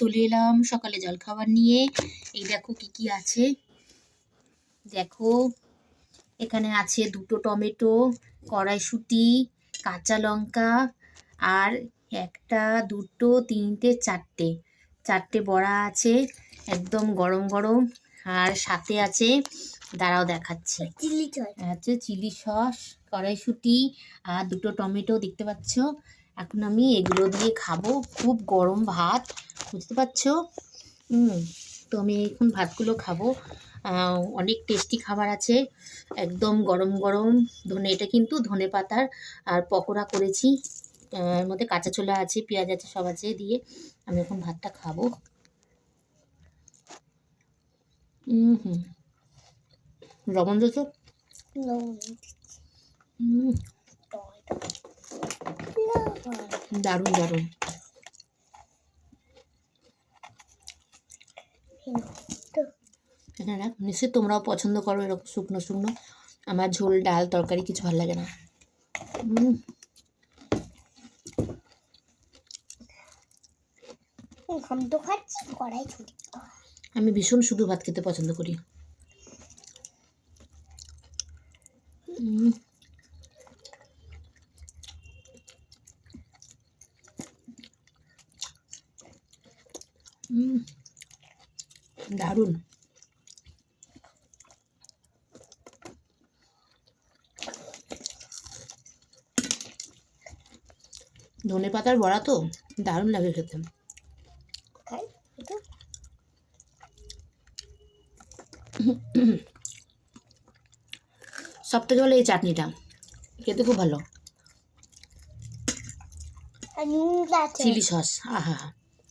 চলে এলাম সকালে জলখাবার নিয়ে। এই দেখো কি কি আছে, দেখো এখানে আছে 2টো টমেটো, কড়াইশুঁটি, কাঁচা লঙ্কা, আর 1টা 2টো 3টে 4টে বড়া আছে, একদম গরম গরম। আর সাথে আছে, দাঁড়াও দেখাচ্ছি, আছে চিলি সস, কড়াইশুঁটি আর 2টো টমেটো, দেখতে পাচ্ছ। এখন আমি এগুলো দিয়ে খাবো, খুব গরম ভাত, বুঝতে পারছো। তো আমি এখন ভাতগুলো খাবো। অনেক টেস্টি খাবার আছে, একদম গরম গরম। এটা কিন্তু ধনে পাতার আর পকোড়া করেছি, এর মধ্যে কাঁচা ছোলা আছে, পেঁয়াজ আছে, সব আছে দিয়ে আমি এখন ভাতটা খাবো। লবণ দিয়েছো? দারুণ দারুণ। এখানে নিশ্চয়ই তোমরাও পছন্দ করো এরকম শুকনো শুকনো। আমার ঝোল ডাল তরকারি কিছু ভালো লাগে না। আমি ভীষণ শুধু ভাত খেতে পছন্দ করি। দারুণ। ধনে পাতার বড়া তো দারুণ লাগে খেতে। সব থেকে ভালো এই চাটনিটা, খেতে খুব ভালো। চিলি সস, আহা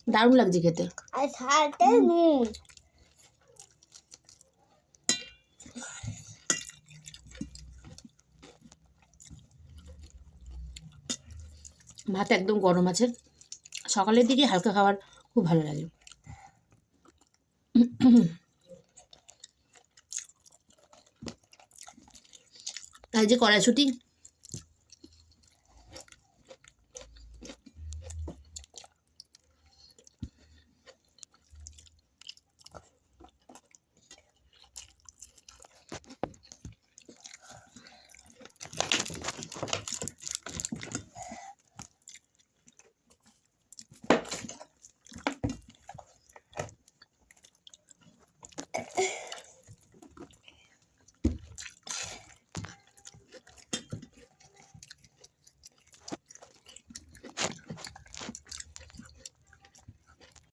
দারুণ লাগছে খেতে। ভাত একদম গরম আছে, সকালের দিকে হালকা খাবার খুব ভালো লাগে। আর যে কড়াইশুঁটি